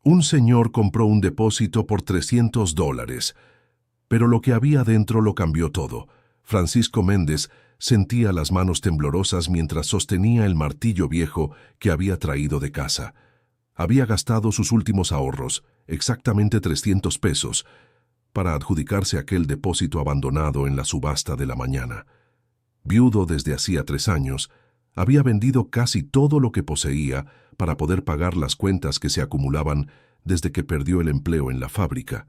Un señor compró un depósito por $300, pero lo que había dentro lo cambió todo. Francisco Méndez sentía las manos temblorosas mientras sostenía el martillo viejo que había traído de casa. Había gastado sus últimos ahorros, exactamente 300 pesos, para adjudicarse aquel depósito abandonado en la subasta de la mañana. Viudo desde hacía 3 años, había vendido casi todo lo que poseía para poder pagar las cuentas que se acumulaban desde que perdió el empleo en la fábrica.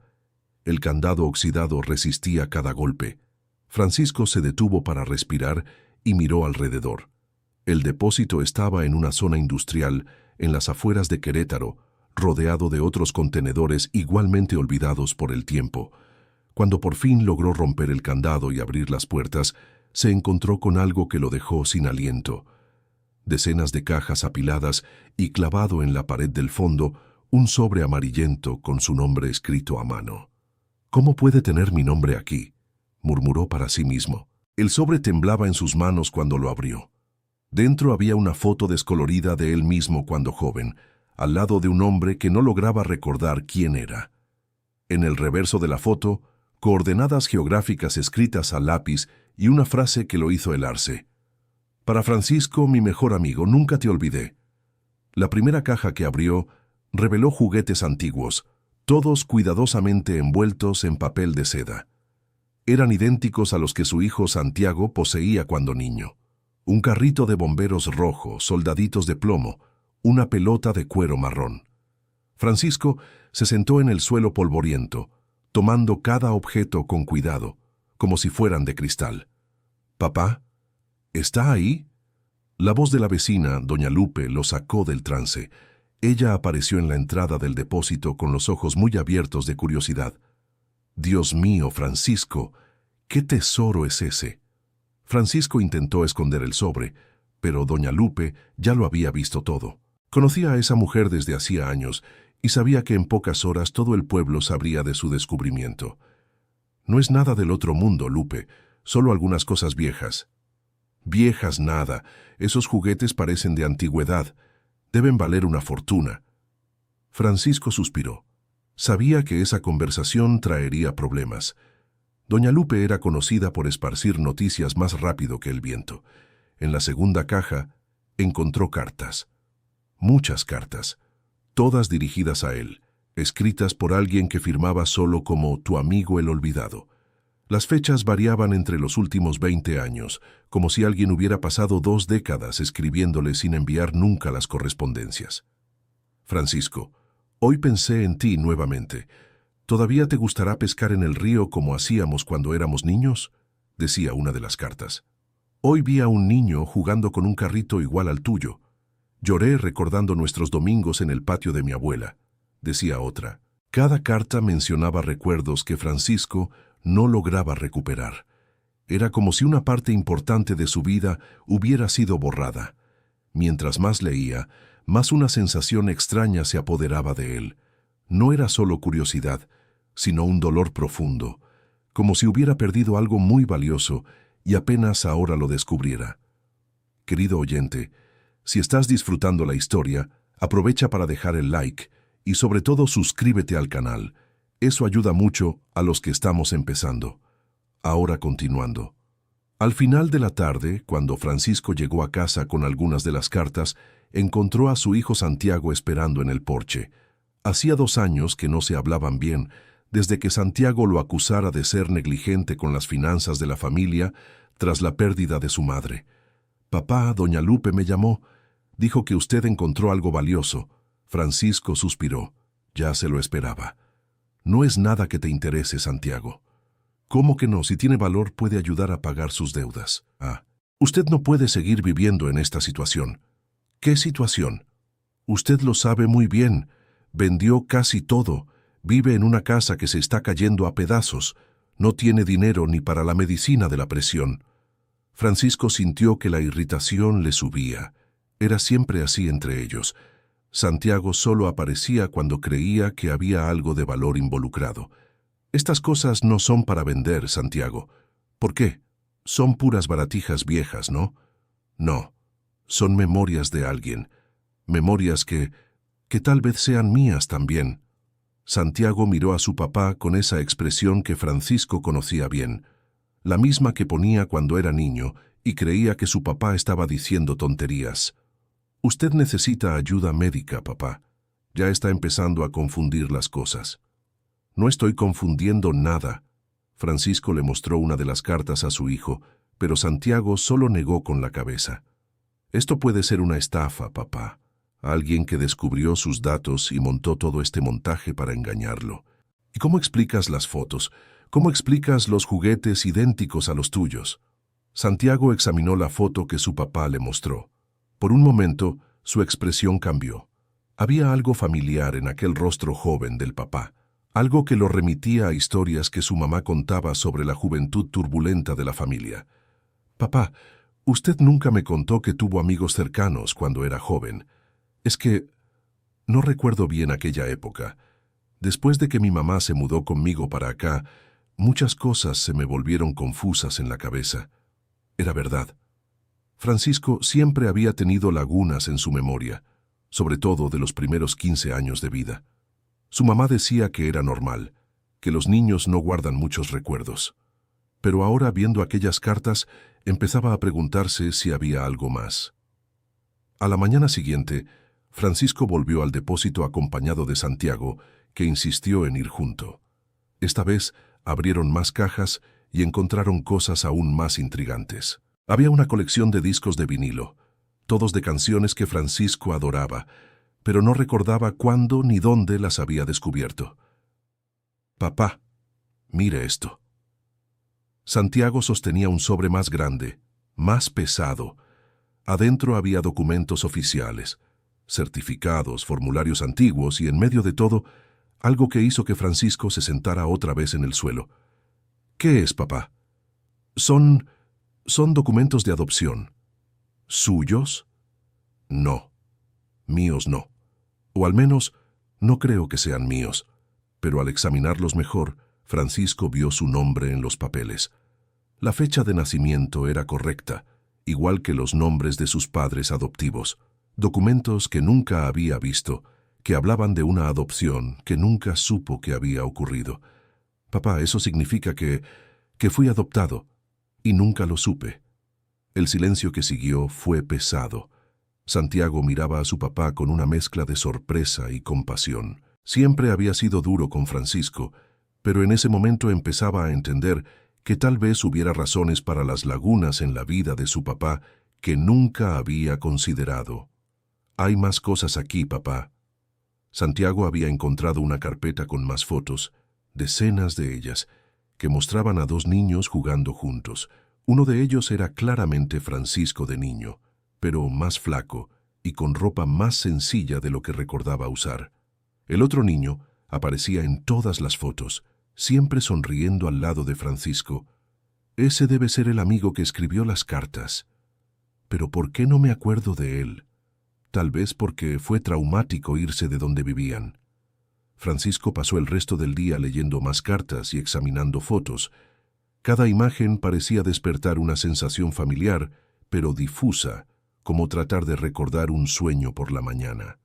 El candado oxidado resistía cada golpe. Francisco se detuvo para respirar y miró alrededor. El depósito estaba en una zona industrial en las afueras de Querétaro, rodeado de otros contenedores igualmente olvidados por el tiempo. Cuando por fin logró romper el candado y abrir las puertas, se encontró con algo que lo dejó sin aliento. Decenas de cajas apiladas y clavado en la pared del fondo, un sobre amarillento con su nombre escrito a mano. «¿Cómo puede tener mi nombre aquí?», murmuró para sí mismo. El sobre temblaba en sus manos cuando lo abrió. Dentro había una foto descolorida de él mismo cuando joven, al lado de un hombre que no lograba recordar quién era. En el reverso de la foto, coordenadas geográficas escritas a lápiz y una frase que lo hizo helarse. «Para Francisco, mi mejor amigo, nunca te olvidé». La primera caja que abrió reveló juguetes antiguos, todos cuidadosamente envueltos en papel de seda. Eran idénticos a los que su hijo Santiago poseía cuando niño. Un carrito de bomberos rojo, soldaditos de plomo, una pelota de cuero marrón. Francisco se sentó en el suelo polvoriento, tomando cada objeto con cuidado, como si fueran de cristal. «¿Papá? ¿Está ahí?». La voz de la vecina, doña Lupe, lo sacó del trance. Ella apareció en la entrada del depósito con los ojos muy abiertos de curiosidad. «Dios mío, Francisco, ¿qué tesoro es ese?». Francisco intentó esconder el sobre, pero doña Lupe ya lo había visto todo. Conocía a esa mujer desde hacía años y sabía que en pocas horas todo el pueblo sabría de su descubrimiento. «No es nada del otro mundo, Lupe, solo algunas cosas viejas». «Viejas nada, esos juguetes parecen de antigüedad. Deben valer una fortuna». Francisco suspiró. Sabía que esa conversación traería problemas. Doña Lupe era conocida por esparcir noticias más rápido que el viento. En la segunda caja encontró cartas. Muchas cartas, todas dirigidas a él, escritas por alguien que firmaba solo como «tu amigo el olvidado». Las fechas variaban entre los últimos 20 años, como si alguien hubiera pasado 2 décadas escribiéndole sin enviar nunca las correspondencias. «Francisco, hoy pensé en ti nuevamente. ¿Todavía te gustará pescar en el río como hacíamos cuando éramos niños?», decía una de las cartas. «Hoy vi a un niño jugando con un carrito igual al tuyo. Lloré recordando nuestros domingos en el patio de mi abuela», decía otra. Cada carta mencionaba recuerdos que Francisco no lograba recuperar. Era como si una parte importante de su vida hubiera sido borrada. Mientras más leía, más una sensación extraña se apoderaba de él. No era solo curiosidad, sino un dolor profundo, como si hubiera perdido algo muy valioso y apenas ahora lo descubriera. Querido oyente, si estás disfrutando la historia, aprovecha para dejar el like y sobre todo suscríbete al canal. Eso ayuda mucho a los que estamos empezando. Ahora continuando. Al final de la tarde, cuando Francisco llegó a casa con algunas de las cartas, encontró a su hijo Santiago esperando en el porche. Hacía 2 años que no se hablaban bien, desde que Santiago lo acusara de ser negligente con las finanzas de la familia tras la pérdida de su madre. «Papá, doña Lupe me llamó. Dijo que usted encontró algo valioso». Francisco suspiró. Ya se lo esperaba. «No es nada que te interese, Santiago». «¿Cómo que no? Si tiene valor puede ayudar a pagar sus deudas». «Ah, usted no puede seguir viviendo en esta situación». «¿Qué situación?». «Usted lo sabe muy bien. Vendió casi todo. Vive en una casa que se está cayendo a pedazos. No tiene dinero ni para la medicina de la presión». Francisco sintió que la irritación le subía. Era siempre así entre ellos. Santiago solo aparecía cuando creía que había algo de valor involucrado. «Estas cosas no son para vender, Santiago». «¿Por qué? Son puras baratijas viejas, ¿no?». «No, son memorias de alguien. Memorias que que tal vez sean mías también. Santiago miró a su papá con esa expresión que Francisco conocía bien, la misma que ponía cuando era niño y creía que su papá estaba diciendo tonterías. Usted necesita ayuda médica, papá. Ya está empezando a confundir las cosas. No estoy confundiendo nada. Francisco le mostró una de las cartas a su hijo, pero Santiago solo negó con la cabeza. Esto puede ser una estafa, papá. Alguien que descubrió sus datos y montó todo este montaje para engañarlo. ¿Y cómo explicas las fotos? ¿Cómo explicas los juguetes idénticos a los tuyos? Santiago examinó la foto que su papá le mostró. Por un momento, su expresión cambió. Había algo familiar en aquel rostro joven del papá, algo que lo remitía a historias que su mamá contaba sobre la juventud turbulenta de la familia. Papá, usted nunca me contó que tuvo amigos cercanos cuando era joven. Es que no recuerdo bien aquella época. Después de que mi mamá se mudó conmigo para acá, muchas cosas se me volvieron confusas en la cabeza. Era verdad. Francisco siempre había tenido lagunas en su memoria, sobre todo de los primeros 15 años de vida. Su mamá decía que era normal, que los niños no guardan muchos recuerdos. Pero ahora, viendo aquellas cartas, empezaba a preguntarse si había algo más. A la mañana siguiente, Francisco volvió al depósito acompañado de Santiago, que insistió en ir junto. Esta vez abrieron más cajas y encontraron cosas aún más intrigantes. Había una colección de discos de vinilo, todos de canciones que Francisco adoraba, pero no recordaba cuándo ni dónde las había descubierto. Papá, mire esto. Santiago sostenía un sobre más grande, más pesado. Adentro había documentos oficiales, certificados, formularios antiguos y en medio de todo, algo que hizo que Francisco se sentara otra vez en el suelo. ¿Qué es, papá? Son documentos de adopción. ¿Suyos? No. Míos no. O al menos, no creo que sean míos. Pero al examinarlos mejor, Francisco vio su nombre en los papeles. La fecha de nacimiento era correcta, igual que los nombres de sus padres adoptivos. Documentos que nunca había visto, que hablaban de una adopción que nunca supo que había ocurrido. Papá, eso significa que fui adoptado, y nunca lo supe. El silencio que siguió fue pesado. Santiago miraba a su papá con una mezcla de sorpresa y compasión. Siempre había sido duro con Francisco, pero en ese momento empezaba a entender que tal vez hubiera razones para las lagunas en la vida de su papá que nunca había considerado. Hay más cosas aquí, papá. Santiago había encontrado una carpeta con más fotos, decenas de ellas, que mostraban a dos niños jugando juntos. Uno de ellos era claramente Francisco de niño, pero más flaco y con ropa más sencilla de lo que recordaba usar. El otro niño aparecía en todas las fotos, siempre sonriendo al lado de Francisco. Ese debe ser el amigo que escribió las cartas. Pero ¿por qué no me acuerdo de él? Tal vez porque fue traumático irse de donde vivían. Francisco pasó el resto del día leyendo más cartas y examinando fotos. Cada imagen parecía despertar una sensación familiar, pero difusa, como tratar de recordar un sueño por la mañana.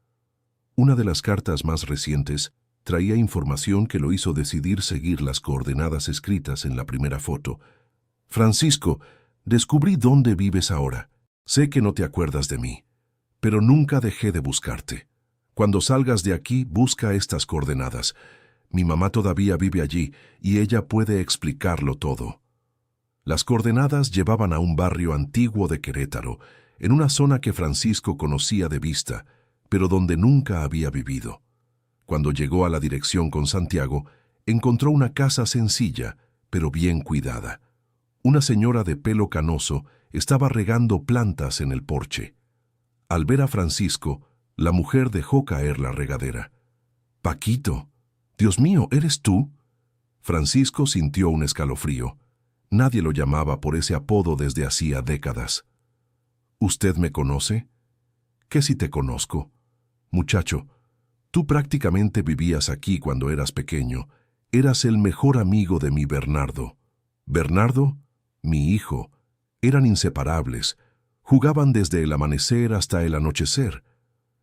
Una de las cartas más recientes traía información que lo hizo decidir seguir las coordenadas escritas en la primera foto. Francisco, descubrí dónde vives ahora. Sé que no te acuerdas de mí, pero nunca dejé de buscarte. Cuando salgas de aquí, busca estas coordenadas. Mi mamá todavía vive allí y ella puede explicarlo todo. Las coordenadas llevaban a un barrio antiguo de Querétaro, en una zona que Francisco conocía de vista, pero donde nunca había vivido. Cuando llegó a la dirección con Santiago, encontró una casa sencilla, pero bien cuidada. Una señora de pelo canoso estaba regando plantas en el porche. Al ver a Francisco, la mujer dejó caer la regadera. «Paquito, Dios mío, ¿eres tú?» Francisco sintió un escalofrío. Nadie lo llamaba por ese apodo desde hacía décadas. «¿Usted me conoce?» «¿Qué si te conozco?» «Muchacho, tú prácticamente vivías aquí cuando eras pequeño. Eras el mejor amigo de mi Bernardo. Bernardo, mi hijo, eran inseparables. Jugaban desde el amanecer hasta el anochecer.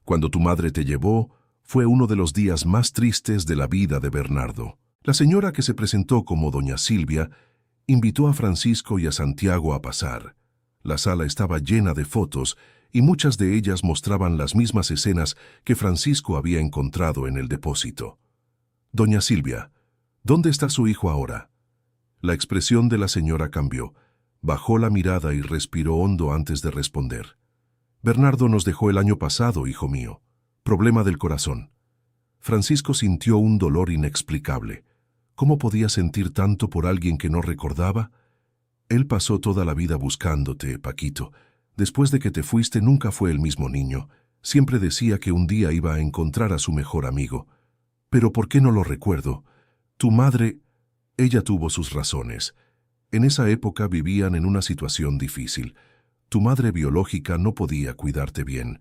Cuando tu madre te llevó, Fue uno de los días más tristes de la vida de Bernardo. La señora, que se presentó como doña Silvia, invitó a Francisco y a Santiago a pasar. La sala estaba llena de fotos y muchas de ellas mostraban las mismas escenas que Francisco había encontrado en el depósito. «Doña Silvia, ¿dónde está su hijo ahora?». La expresión de la señora cambió. Bajó la mirada y respiró hondo antes de responder. «Bernardo nos dejó el año pasado, hijo mío. Problema del corazón». Francisco sintió un dolor inexplicable. ¿Cómo podía sentir tanto por alguien que no recordaba? Él pasó toda la vida buscándote, Paquito. Después de que te fuiste nunca fue el mismo niño. Siempre decía que un día iba a encontrar a su mejor amigo. Pero ¿por qué no lo recuerdo? Tu madre, ella tuvo sus razones. En esa época vivían en una situación difícil. Tu madre biológica no podía cuidarte bien.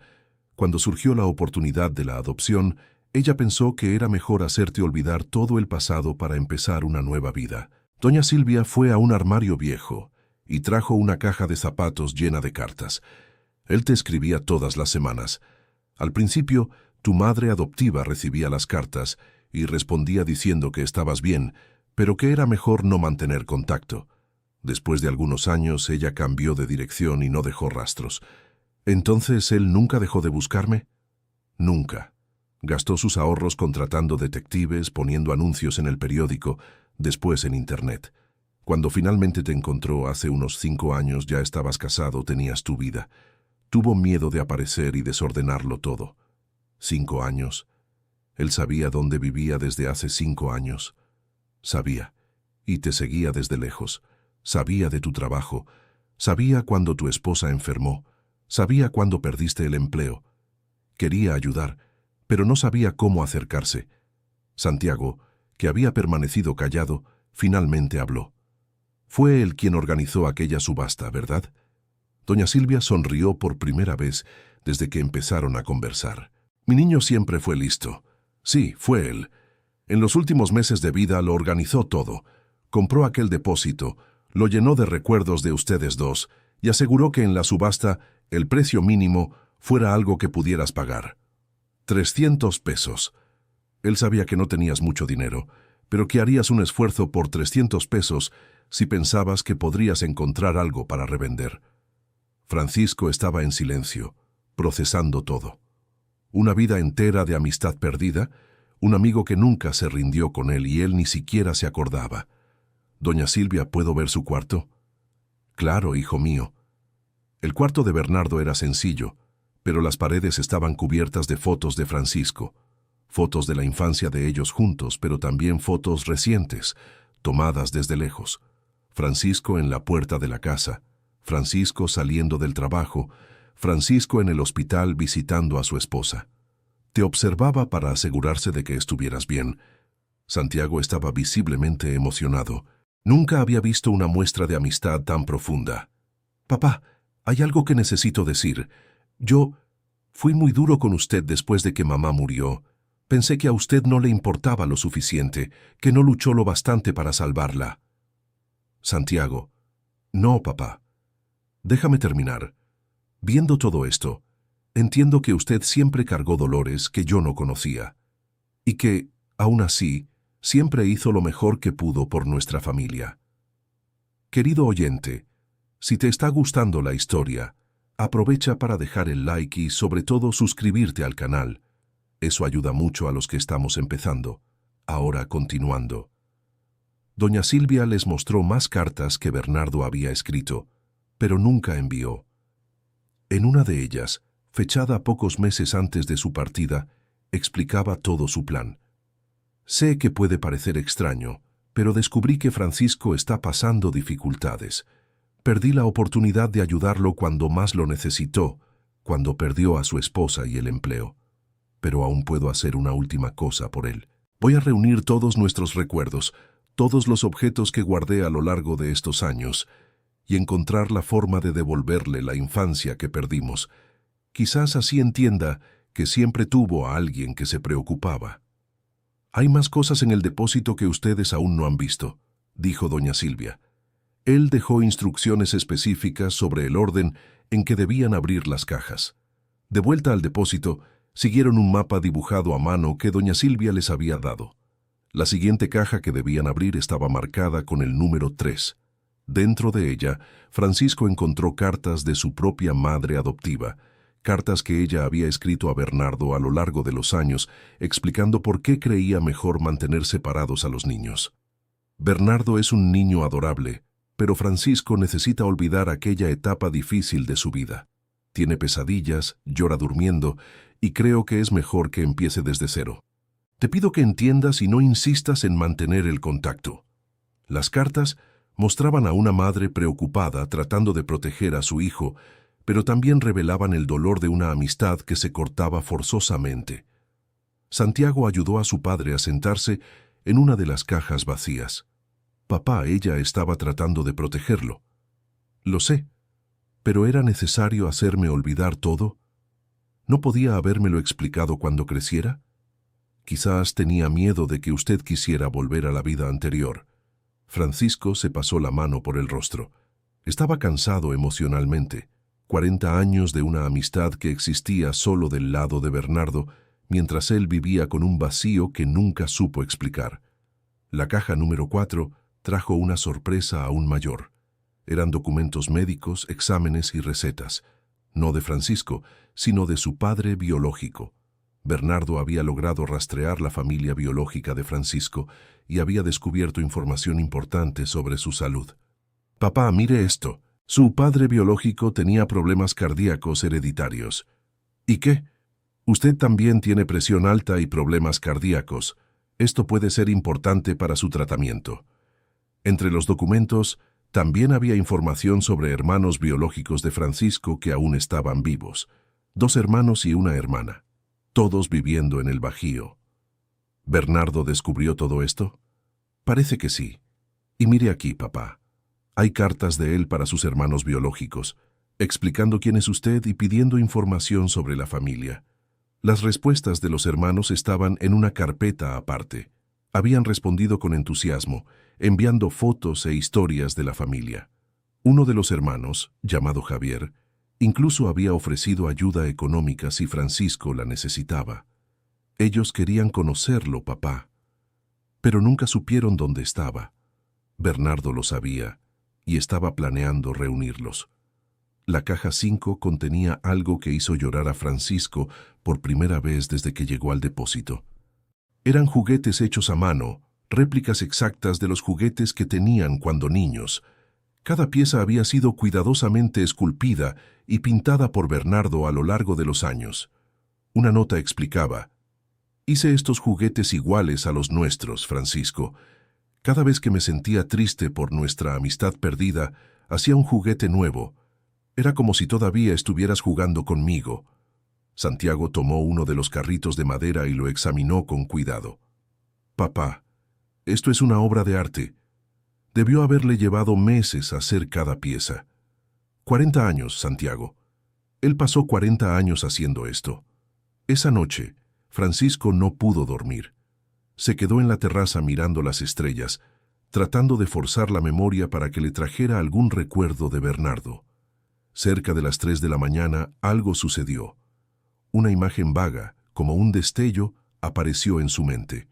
Cuando surgió la oportunidad de la adopción, ella pensó que era mejor hacerte olvidar todo el pasado para empezar una nueva vida. Doña Silvia fue a un armario viejo y trajo una caja de zapatos llena de cartas. Él te escribía todas las semanas. Al principio, tu madre adoptiva recibía las cartas y respondía diciendo que estabas bien, pero que era mejor no mantener contacto. Después de algunos años, ella cambió de dirección y no dejó rastros. ¿Entonces él nunca dejó de buscarme? Nunca. Gastó sus ahorros contratando detectives, poniendo anuncios en el periódico, después en Internet. Cuando finalmente te encontró hace unos 5 años, ya estabas casado, tenías tu vida. Tuvo miedo de aparecer y desordenarlo todo. 5 años. Él sabía dónde vivía desde hace 5 años. Sabía. Y te seguía desde lejos. Sabía de tu trabajo. Sabía cuando tu esposa enfermó. Sabía cuando perdiste el empleo. Quería ayudar, pero no sabía cómo acercarse. Santiago, que había permanecido callado, finalmente habló. Fue él quien organizó aquella subasta, ¿verdad? Doña Silvia sonrió por primera vez desde que empezaron a conversar. Mi niño siempre fue listo. Sí, fue él. En los últimos meses de vida lo organizó todo. Compró aquel depósito, lo llenó de recuerdos de ustedes dos y aseguró que en la subasta el precio mínimo fuera algo que pudieras pagar. 300 pesos. Él sabía que no tenías mucho dinero, pero que harías un esfuerzo por 300 pesos si pensabas que podrías encontrar algo para revender. Francisco estaba en silencio, procesando todo. Una vida entera de amistad perdida, un amigo que nunca se rindió con él y él ni siquiera se acordaba. «Doña Silvia, ¿puedo ver su cuarto?» «Claro, hijo mío». El cuarto de Bernardo era sencillo, pero las paredes estaban cubiertas de fotos de Francisco. Fotos de la infancia de ellos juntos, pero también fotos recientes, tomadas desde lejos. Francisco en la puerta de la casa, Francisco saliendo del trabajo, Francisco en el hospital visitando a su esposa. Te observaba para asegurarse de que estuvieras bien. Santiago estaba visiblemente emocionado. Nunca había visto una muestra de amistad tan profunda. «Papá, hay algo que necesito decir. Yo fui muy duro con usted después de que mamá murió. Pensé que a usted no le importaba lo suficiente, que no luchó lo bastante para salvarla». Santiago: «No, papá. Déjame terminar. Viendo todo esto, entiendo que usted siempre cargó dolores que yo no conocía, y que, aún así, siempre hizo lo mejor que pudo por nuestra familia. Querido oyente, si te está gustando la historia, aprovecha para dejar el like y, sobre todo, suscribirte al canal. Eso ayuda mucho a los que estamos empezando. Ahora, continuando. Doña Silvia les mostró más cartas que Bernardo había escrito, pero nunca envió. En una de ellas, fechada pocos meses antes de su partida, explicaba todo su plan. Sé que puede parecer extraño, pero descubrí que Francisco está pasando dificultades. Perdí la oportunidad de ayudarlo cuando más lo necesitó, cuando perdió a su esposa y el empleo. Pero aún puedo hacer una última cosa por él. Voy a reunir todos nuestros recuerdos, todos los objetos que guardé a lo largo de estos años, y encontrar la forma de devolverle la infancia que perdimos. Quizás así entienda que siempre tuvo a alguien que se preocupaba. Hay más cosas en el depósito que ustedes aún no han visto, dijo doña Silvia. Él dejó instrucciones específicas sobre el orden en que debían abrir las cajas. De vuelta al depósito, Siguieron un mapa dibujado a mano que doña Silvia les había dado. La siguiente caja que debían abrir estaba marcada con el número 3. Dentro de ella, Francisco encontró cartas de su propia madre adoptiva, cartas que ella había escrito a Bernardo a lo largo de los años, explicando por qué creía mejor mantener separados a los niños. Bernardo es un niño adorable, pero Francisco necesita olvidar aquella etapa difícil de su vida. Tiene pesadillas, llora durmiendo, y creo que es mejor que empiece desde cero. Te pido que entiendas y no insistas en mantener el contacto. Las cartas mostraban a una madre preocupada tratando de proteger a su hijo, pero también revelaban el dolor de una amistad que se cortaba forzosamente. Santiago ayudó a su padre a sentarse en una de las cajas vacías. Papá, ella estaba tratando de protegerlo. Lo sé, pero ¿era necesario hacerme olvidar todo? ¿No podía habérmelo explicado cuando creciera? Quizás tenía miedo de que usted quisiera volver a la vida anterior. Francisco se pasó la mano por el rostro. Estaba cansado emocionalmente. 40 años de una amistad que existía solo del lado de Bernardo, mientras él vivía con un vacío que nunca supo explicar. La caja número 4 trajo una sorpresa aún mayor. Eran documentos médicos, exámenes y recetas, no de Francisco, sino de su padre biológico. Bernardo había logrado rastrear la familia biológica de Francisco y había descubierto información importante sobre su salud. Papá, mire esto. Su padre biológico tenía problemas cardíacos hereditarios. ¿Y qué? Usted también tiene presión alta y problemas cardíacos. Esto puede ser importante para su tratamiento. Entre los documentos, también había información sobre hermanos biológicos de Francisco que aún estaban vivos. 2 hermanos y una hermana, todos viviendo en el Bajío. ¿Bernardo descubrió todo esto? Parece que sí. Y mire aquí, papá. Hay cartas de él para sus hermanos biológicos, explicando quién es usted y pidiendo información sobre la familia. Las respuestas de los hermanos estaban en una carpeta aparte. Habían respondido con entusiasmo, enviando fotos e historias de la familia. Uno de los hermanos, llamado Javier, incluso había ofrecido ayuda económica si Francisco la necesitaba. Ellos querían conocerlo, papá, pero nunca supieron dónde estaba. Bernardo lo sabía y estaba planeando reunirlos. La caja 5 contenía algo que hizo llorar a Francisco por primera vez desde que llegó al depósito. Eran juguetes hechos a mano, réplicas exactas de los juguetes que tenían cuando niños. Cada pieza había sido cuidadosamente esculpida y pintada por Bernardo a lo largo de los años. Una nota explicaba: «Hice estos juguetes iguales a los nuestros, Francisco. Cada vez que me sentía triste por nuestra amistad perdida, hacía un juguete nuevo. Era como si todavía estuvieras jugando conmigo». Santiago tomó uno de los carritos de madera y lo examinó con cuidado. «Papá, esto es una obra de arte. Debió haberle llevado meses hacer cada pieza. 40 años, Santiago. Él pasó 40 años haciendo esto. Esa noche, Francisco no pudo dormir. Se quedó en la terraza mirando las estrellas, tratando de forzar la memoria para que le trajera algún recuerdo de Bernardo. Cerca de las 3 de la mañana, algo sucedió. Una imagen vaga, como un destello, apareció en su mente.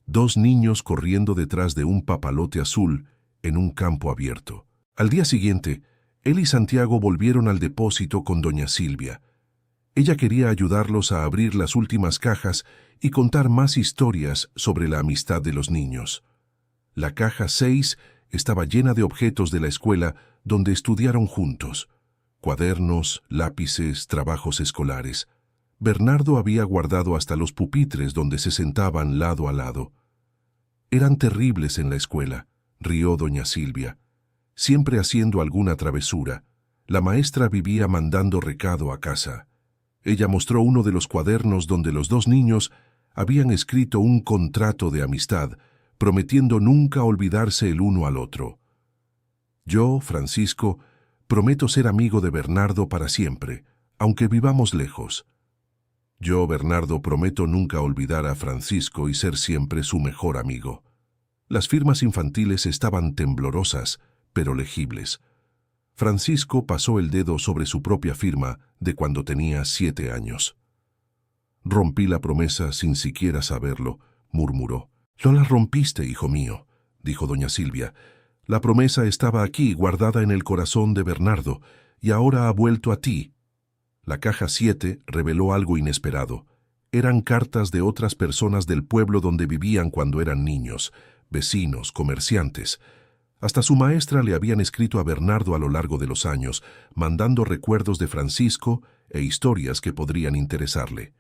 2 niños corriendo detrás de un papalote azul en un campo abierto. Al día siguiente, él y Santiago volvieron al depósito con doña Silvia. Ella quería ayudarlos a abrir las últimas cajas y contar más historias sobre la amistad de los niños. La caja 6 estaba llena de objetos de la escuela donde estudiaron juntos: cuadernos, lápices, trabajos escolares. Bernardo había guardado hasta los pupitres donde se sentaban lado a lado. Eran terribles en la escuela, rió doña Silvia. Siempre haciendo alguna travesura. La maestra vivía mandando recado a casa. Ella mostró uno de los cuadernos donde los 2 niños habían escrito un contrato de amistad, prometiendo nunca olvidarse el uno al otro. Yo, Francisco, prometo ser amigo de Bernardo para siempre, aunque vivamos lejos. Yo, Bernardo, prometo nunca olvidar a Francisco y ser siempre su mejor amigo. Las firmas infantiles estaban temblorosas, pero legibles. Francisco pasó el dedo sobre su propia firma de cuando tenía 7 años. Rompí la promesa sin siquiera saberlo, murmuró. No la rompiste, hijo mío, dijo doña Silvia. La promesa estaba aquí, guardada en el corazón de Bernardo, y ahora ha vuelto a ti. La caja 7 reveló algo inesperado. Eran cartas de otras personas del pueblo donde vivían cuando eran niños, vecinos, comerciantes. Hasta su maestra le habían escrito a Bernardo a lo largo de los años, mandando recuerdos de Francisco e historias que podrían interesarle.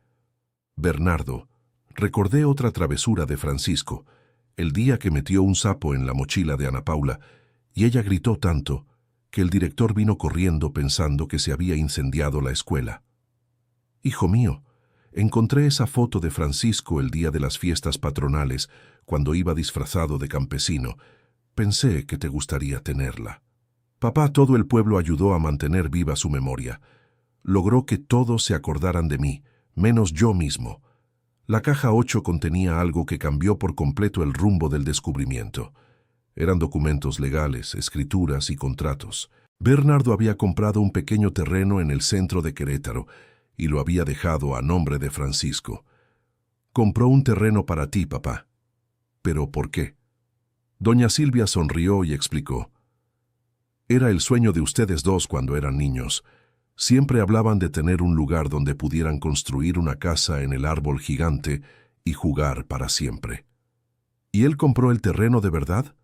Bernardo, recordé otra travesura de Francisco, el día que metió un sapo en la mochila de Ana Paula, y ella gritó tanto que el director vino corriendo pensando que se había incendiado la escuela. Hijo mío, encontré esa foto de Francisco el día de las fiestas patronales, cuando iba disfrazado de campesino. Pensé que te gustaría tenerla. Papá, todo el pueblo ayudó a mantener viva su memoria. Logró que todos se acordaran de mí, menos yo mismo. La caja 8 contenía algo que cambió por completo el rumbo del descubrimiento. Eran documentos legales, escrituras y contratos. Bernardo había comprado un pequeño terreno en el centro de Querétaro y lo había dejado a nombre de Francisco. Compró un terreno para ti, papá. ¿Pero por qué? Doña Silvia sonrió y explicó. Era el sueño de ustedes dos cuando eran niños. Siempre hablaban de tener un lugar donde pudieran construir una casa en el árbol gigante y jugar para siempre. ¿Y él compró el terreno de verdad?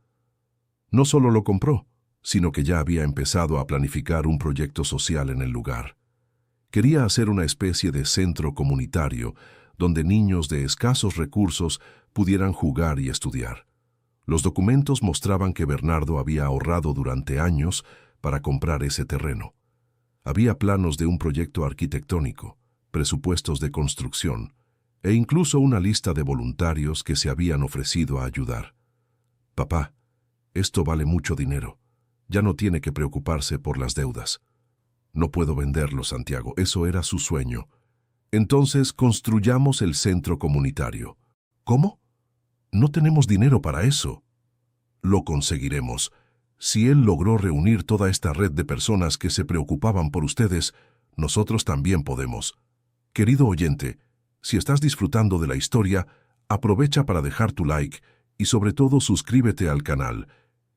No solo lo compró, sino que ya había empezado a planificar un proyecto social en el lugar. Quería hacer una especie de centro comunitario donde niños de escasos recursos pudieran jugar y estudiar. Los documentos mostraban que Bernardo había ahorrado durante años para comprar ese terreno. Había planos de un proyecto arquitectónico, presupuestos de construcción e incluso una lista de voluntarios que se habían ofrecido a ayudar. Papá, esto vale mucho dinero. Ya no tiene que preocuparse por las deudas. No puedo venderlo, Santiago. Eso era su sueño. Entonces construyamos el centro comunitario. ¿Cómo? No tenemos dinero para eso. Lo conseguiremos. Si él logró reunir toda esta red de personas que se preocupaban por ustedes, nosotros también podemos. Querido oyente, si estás disfrutando de la historia, aprovecha para dejar tu like y sobre todo suscríbete al canal.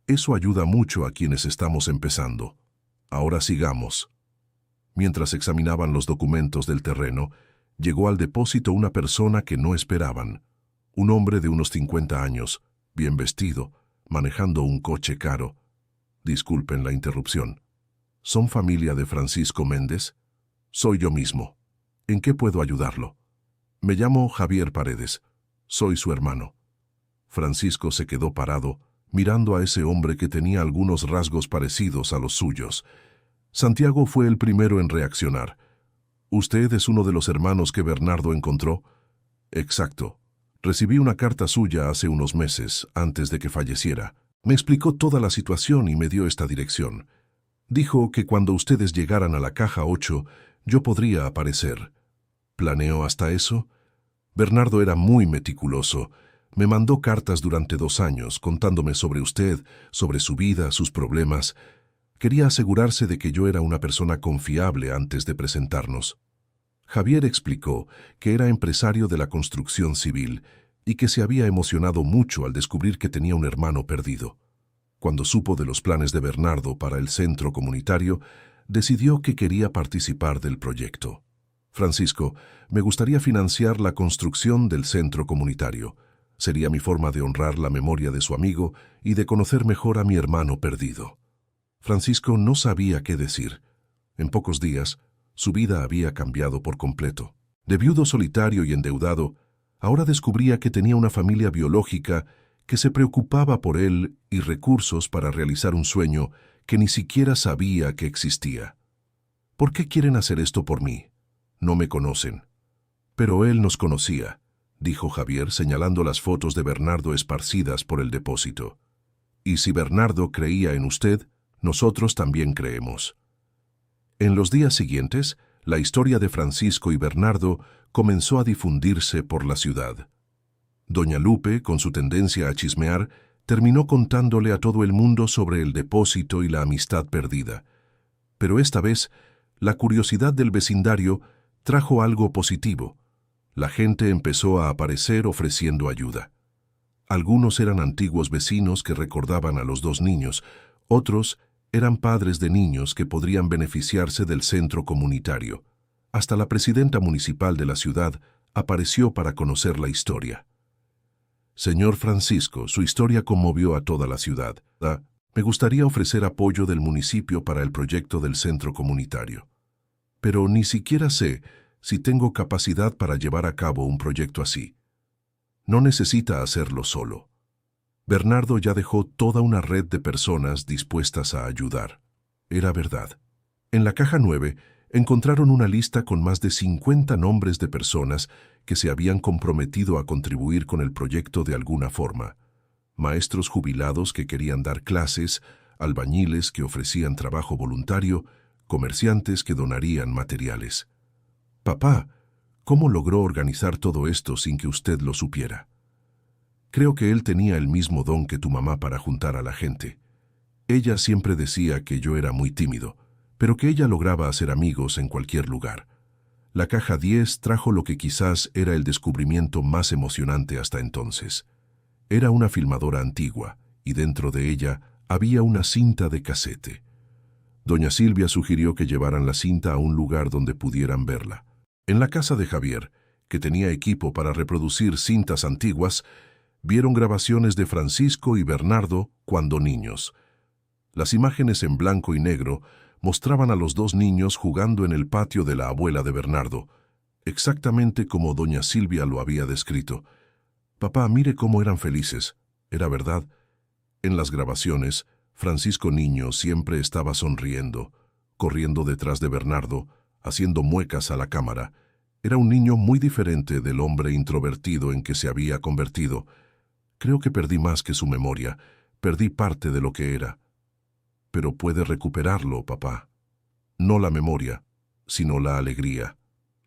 Eso ayuda mucho a quienes estamos empezando. Ahora sigamos. Mientras examinaban los documentos del terreno, llegó al depósito una persona que no esperaban. Un hombre de unos 50 años, bien vestido, manejando un coche caro. Disculpen la interrupción. ¿Son familia de Francisco Méndez? Soy yo mismo. ¿En qué puedo ayudarlo? Me llamo Javier Paredes. Soy su hermano. Francisco se quedó parado, mirando a ese hombre que tenía algunos rasgos parecidos a los suyos. Santiago fue el primero en reaccionar. ¿Usted es uno de los hermanos que Bernardo encontró? Exacto. Recibí una carta suya hace unos meses, antes de que falleciera. Me explicó toda la situación y me dio esta dirección. Dijo que cuando ustedes llegaran a la caja 8, yo podría aparecer. ¿Planeó hasta eso? Bernardo era muy meticuloso. Me mandó cartas durante 2 años, contándome sobre usted, sobre su vida, sus problemas. Quería asegurarse de que yo era una persona confiable antes de presentarnos. Javier explicó que era empresario de la construcción civil y que se había emocionado mucho al descubrir que tenía un hermano perdido. Cuando supo de los planes de Bernardo para el centro comunitario, decidió que quería participar del proyecto. Francisco, me gustaría financiar la construcción del centro comunitario. Sería mi forma de honrar la memoria de su amigo y de conocer mejor a mi hermano perdido. Francisco no sabía qué decir. En pocos días, su vida había cambiado por completo. De viudo solitario y endeudado, ahora descubría que tenía una familia biológica que se preocupaba por él y recursos para realizar un sueño que ni siquiera sabía que existía. ¿Por qué quieren hacer esto por mí? No me conocen. Pero él nos conocía, dijo Javier señalando las fotos de Bernardo esparcidas por el depósito. Y si Bernardo creía en usted, nosotros también creemos. En los días siguientes, la historia de Francisco y Bernardo comenzó a difundirse por la ciudad. Doña Lupe, con su tendencia a chismear, terminó contándole a todo el mundo sobre el depósito y la amistad perdida. Pero esta vez, la curiosidad del vecindario trajo algo positivo. La gente empezó a aparecer ofreciendo ayuda. Algunos eran antiguos vecinos que recordaban a los dos niños, otros eran padres de niños que podrían beneficiarse del centro comunitario. Hasta la presidenta municipal de la ciudad apareció para conocer la historia. Señor Francisco, su historia conmovió a toda la ciudad. Me gustaría ofrecer apoyo del municipio para el proyecto del centro comunitario. Pero ni siquiera sé si tengo capacidad para llevar a cabo un proyecto así. No necesita hacerlo solo. Bernardo ya dejó toda una red de personas dispuestas a ayudar. Era verdad. En la caja 9 encontraron una lista con más de 50 nombres de personas que se habían comprometido a contribuir con el proyecto de alguna forma. Maestros jubilados que querían dar clases, albañiles que ofrecían trabajo voluntario, comerciantes que donarían materiales. Papá, ¿cómo logró organizar todo esto sin que usted lo supiera? Creo que él tenía el mismo don que tu mamá para juntar a la gente. Ella siempre decía que yo era muy tímido, pero que ella lograba hacer amigos en cualquier lugar. La caja 10 trajo lo que quizás era el descubrimiento más emocionante hasta entonces. Era una filmadora antigua, y dentro de ella había una cinta de casete. Doña Silvia sugirió que llevaran la cinta a un lugar donde pudieran verla. En la casa de Javier, que tenía equipo para reproducir cintas antiguas, vieron grabaciones de Francisco y Bernardo cuando niños. Las imágenes en blanco y negro mostraban a los dos niños jugando en el patio de la abuela de Bernardo, exactamente como doña Silvia lo había descrito. Papá, mire cómo eran felices. Era verdad. En las grabaciones, Francisco niño siempre estaba sonriendo, corriendo detrás de Bernardo, haciendo muecas a la cámara. Era un niño muy diferente del hombre introvertido en que se había convertido. Creo que perdí más que su memoria, perdí parte de lo que era. Pero puede recuperarlo, papá. No la memoria, sino la alegría.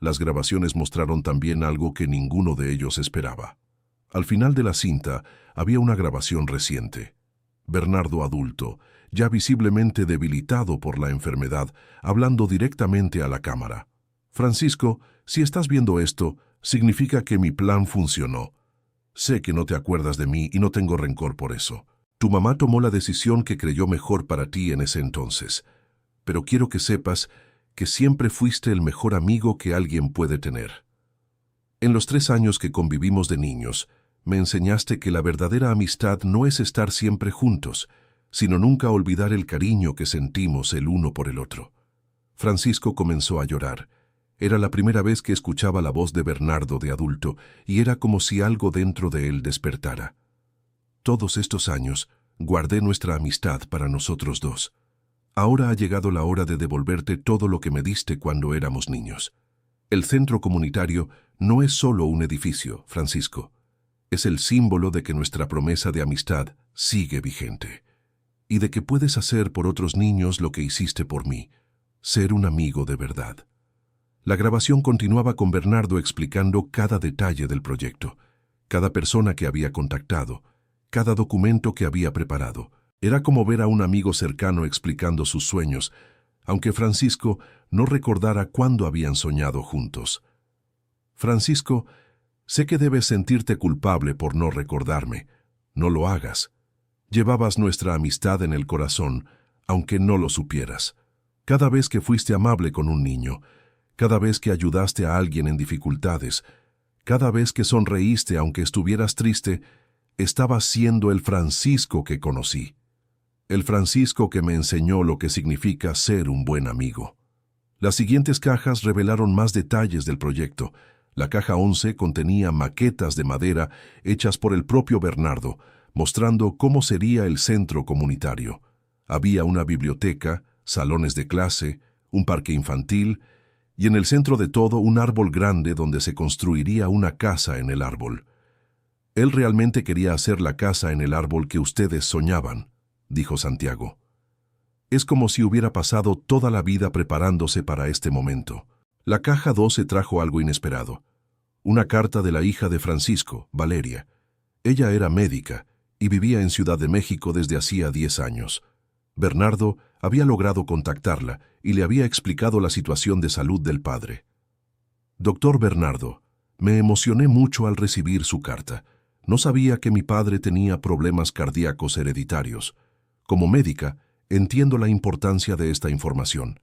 Las grabaciones mostraron también algo que ninguno de ellos esperaba. Al final de la cinta había una grabación reciente. Bernardo adulto, ya visiblemente debilitado por la enfermedad, hablando directamente a la cámara. Francisco, si estás viendo esto, significa que mi plan funcionó. Sé que no te acuerdas de mí y no tengo rencor por eso. Tu mamá tomó la decisión que creyó mejor para ti en ese entonces. Pero quiero que sepas que siempre fuiste el mejor amigo que alguien puede tener. En los 3 años que convivimos de niños, me enseñaste que la verdadera amistad no es estar siempre juntos, sino nunca olvidar el cariño que sentimos el uno por el otro. Francisco comenzó a llorar. Era la primera vez que escuchaba la voz de Bernardo de adulto, y era como si algo dentro de él despertara. Todos estos años, guardé nuestra amistad para nosotros dos. Ahora ha llegado la hora de devolverte todo lo que me diste cuando éramos niños. El centro comunitario no es solo un edificio, Francisco. Es el símbolo de que nuestra promesa de amistad sigue vigente. Y de que puedes hacer por otros niños lo que hiciste por mí, ser un amigo de verdad. La grabación continuaba con Bernardo explicando cada detalle del proyecto, cada persona que había contactado, cada documento que había preparado. Era como ver a un amigo cercano explicando sus sueños, aunque Francisco no recordara cuándo habían soñado juntos. Francisco, sé que debes sentirte culpable por no recordarme. No lo hagas. Llevabas nuestra amistad en el corazón, aunque no lo supieras. Cada vez que fuiste amable con un niño, cada vez que ayudaste a alguien en dificultades, cada vez que sonreíste aunque estuvieras triste, estabas siendo el Francisco que conocí. El Francisco que me enseñó lo que significa ser un buen amigo. Las siguientes cajas revelaron más detalles del proyecto. La caja 11 contenía maquetas de madera hechas por el propio Bernardo, mostrando cómo sería el centro comunitario. Había una biblioteca, salones de clase, un parque infantil, y en el centro de todo un árbol grande donde se construiría una casa en el árbol. Él realmente quería hacer la casa en el árbol que ustedes soñaban, dijo Santiago. Es como si hubiera pasado toda la vida preparándose para este momento. La caja 12 trajo algo inesperado. Una carta de la hija de Francisco, Valeria. Ella era médica y vivía en Ciudad de México desde hacía 10 años. Bernardo había logrado contactarla y le había explicado la situación de salud del padre. Doctor Bernardo, Me emocioné mucho al recibir su carta. No sabía que mi padre tenía problemas cardíacos hereditarios. Como médica, entiendo la importancia de esta información.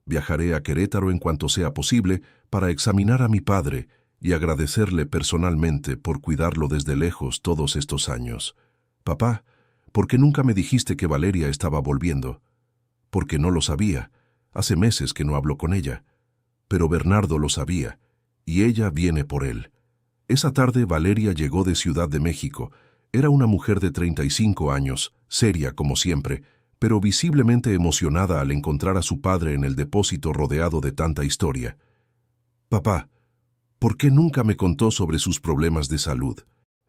Viajaré a Querétaro en cuanto sea posible para examinar a mi padre y agradecerle personalmente por cuidarlo desde lejos todos estos años. Papá, ¿por qué nunca me dijiste que Valeria estaba volviendo? Porque no lo sabía. Hace meses que no hablo con ella. Pero Bernardo lo sabía, y ella viene por él. Esa tarde Valeria llegó de Ciudad de México. Era una mujer de 35 años, seria como siempre, pero visiblemente emocionada al encontrar a su padre en el depósito rodeado de tanta historia. Papá, ¿por qué nunca me contó sobre sus problemas de salud?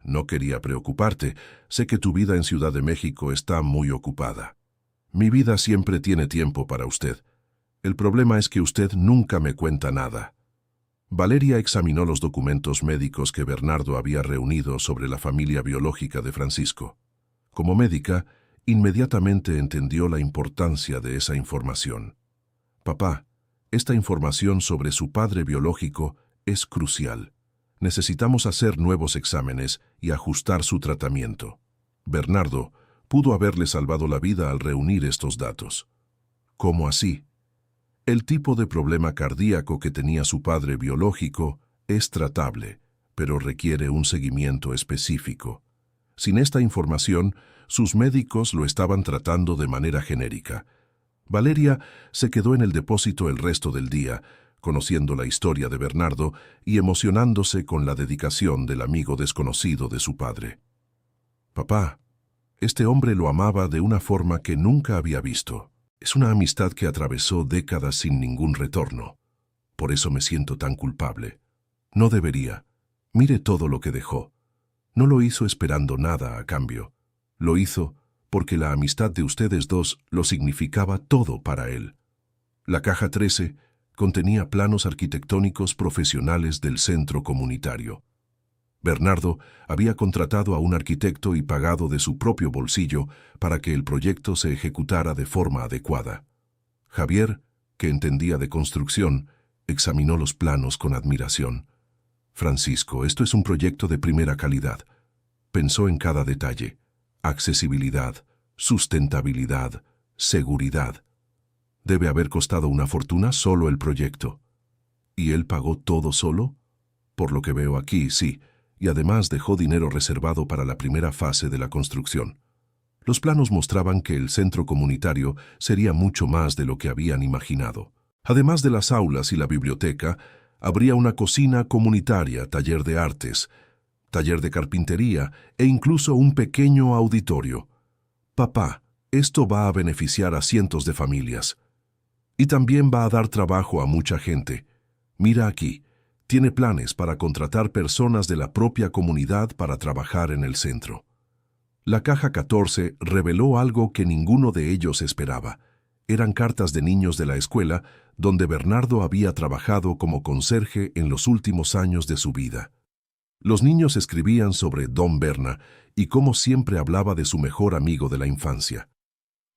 No quería preocuparte. Sé que tu vida en Ciudad de México está muy ocupada. Mi vida siempre tiene tiempo para usted. El problema es que usted nunca me cuenta nada. Valeria examinó los documentos médicos que Bernardo había reunido sobre la familia biológica de Francisco. Como médica, inmediatamente entendió la importancia de esa información. Papá, esta información sobre su padre biológico es crucial. Necesitamos hacer nuevos exámenes y ajustar su tratamiento. Bernardo pudo haberle salvado la vida al reunir estos datos. ¿Cómo así? El tipo de problema cardíaco que tenía su padre biológico es tratable, pero requiere un seguimiento específico. Sin esta información, sus médicos lo estaban tratando de manera genérica. Valeria se quedó en el depósito el resto del día, conociendo la historia de Bernardo y emocionándose con la dedicación del amigo desconocido de su padre. Papá, este hombre lo amaba de una forma que nunca había visto. Es una amistad que atravesó décadas sin ningún retorno. Por eso me siento tan culpable. No debería. Mire todo lo que dejó. No lo hizo esperando nada a cambio. Lo hizo porque la amistad de ustedes dos lo significaba todo para él. La caja 13 contenía planos arquitectónicos profesionales del centro comunitario. Bernardo había contratado a un arquitecto y pagado de su propio bolsillo para que el proyecto se ejecutara de forma adecuada. Javier, que entendía de construcción, examinó los planos con admiración. Francisco, esto es un proyecto de primera calidad. Pensó en cada detalle. Accesibilidad, sustentabilidad, seguridad. Debe haber costado una fortuna solo el proyecto. ¿Y él pagó todo solo? Por lo que veo aquí, sí. Y además dejó dinero reservado para la primera fase de la construcción. Los planos mostraban que el centro comunitario sería mucho más de lo que habían imaginado. Además de las aulas y la biblioteca, habría una cocina comunitaria, taller de artes, taller de carpintería e incluso un pequeño auditorio. Papá, esto va a beneficiar a cientos de familias. Y también va a dar trabajo a mucha gente. Mira aquí. Tiene planes para contratar personas de la propia comunidad para trabajar en el centro. La caja 14 reveló algo que ninguno de ellos esperaba. Eran cartas de niños de la escuela donde Bernardo había trabajado como conserje en los últimos años de su vida. Los niños escribían sobre Don Berna y cómo siempre hablaba de su mejor amigo de la infancia.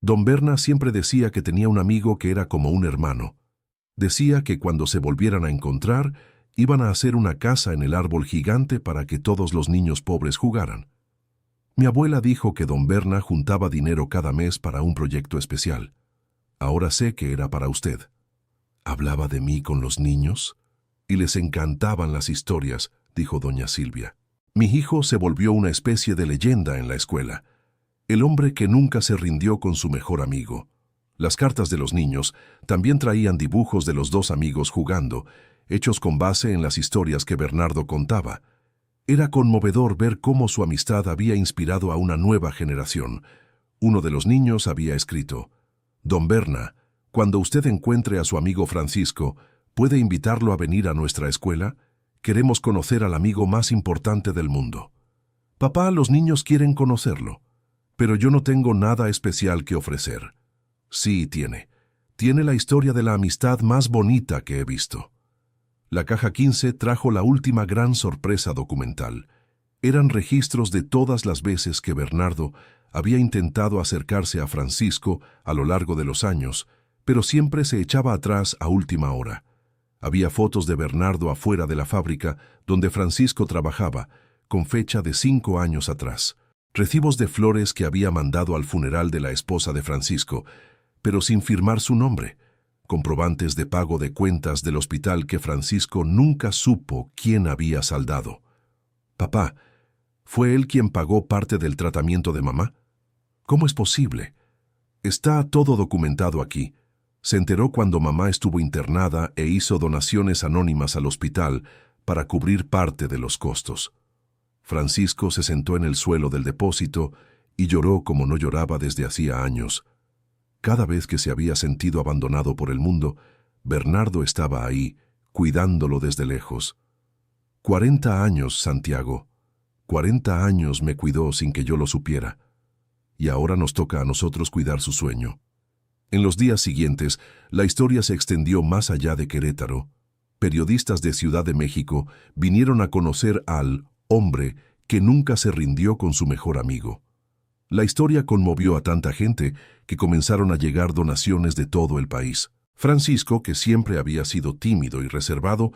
Don Berna siempre decía que tenía un amigo que era como un hermano. Decía que cuando se volvieran a encontrar, iban a hacer una casa en el árbol gigante para que todos los niños pobres jugaran. Mi abuela dijo que don Berna juntaba dinero cada mes para un proyecto especial. Ahora sé que era para usted. ¿Hablaba de mí con los niños? Y les encantaban las historias, dijo doña Silvia. Mi hijo se volvió una especie de leyenda en la escuela. El hombre que nunca se rindió con su mejor amigo. Las cartas de los niños también traían dibujos de los dos amigos jugando, hechos con base en las historias que Bernardo contaba. Era conmovedor ver cómo su amistad había inspirado a una nueva generación. Uno de los niños había escrito: Don Berna, cuando usted encuentre a su amigo Francisco, ¿puede invitarlo a venir a nuestra escuela? Queremos conocer al amigo más importante del mundo. Papá, los niños quieren conocerlo, pero yo no tengo nada especial que ofrecer. Sí, tiene. Tiene la historia de la amistad más bonita que he visto. La caja 15 trajo la última gran sorpresa documental. Eran registros de todas las veces que Bernardo había intentado acercarse a Francisco a lo largo de los años, pero siempre se echaba atrás a última hora. Había fotos de Bernardo afuera de la fábrica donde Francisco trabajaba, con fecha de 5 años atrás. Recibos de flores que había mandado al funeral de la esposa de Francisco, pero sin firmar su nombre. Comprobantes de pago de cuentas del hospital que Francisco nunca supo quién había saldado. Papá, ¿fue él quien pagó parte del tratamiento de mamá? ¿Cómo es posible? Está todo documentado aquí. Se enteró cuando mamá estuvo internada e hizo donaciones anónimas al hospital para cubrir parte de los costos. Francisco se sentó en el suelo del depósito y lloró como no lloraba desde hacía años. Cada vez que se había sentido abandonado por el mundo, Bernardo estaba ahí, cuidándolo desde lejos. 40 años, Santiago. 40 años me cuidó sin que yo lo supiera. Y ahora nos toca a nosotros cuidar su sueño. En los días siguientes, la historia se extendió más allá de Querétaro. Periodistas de Ciudad de México vinieron a conocer al hombre que nunca se rindió con su mejor amigo. La historia conmovió a tanta gente que comenzaron a llegar donaciones de todo el país. Francisco, que siempre había sido tímido y reservado,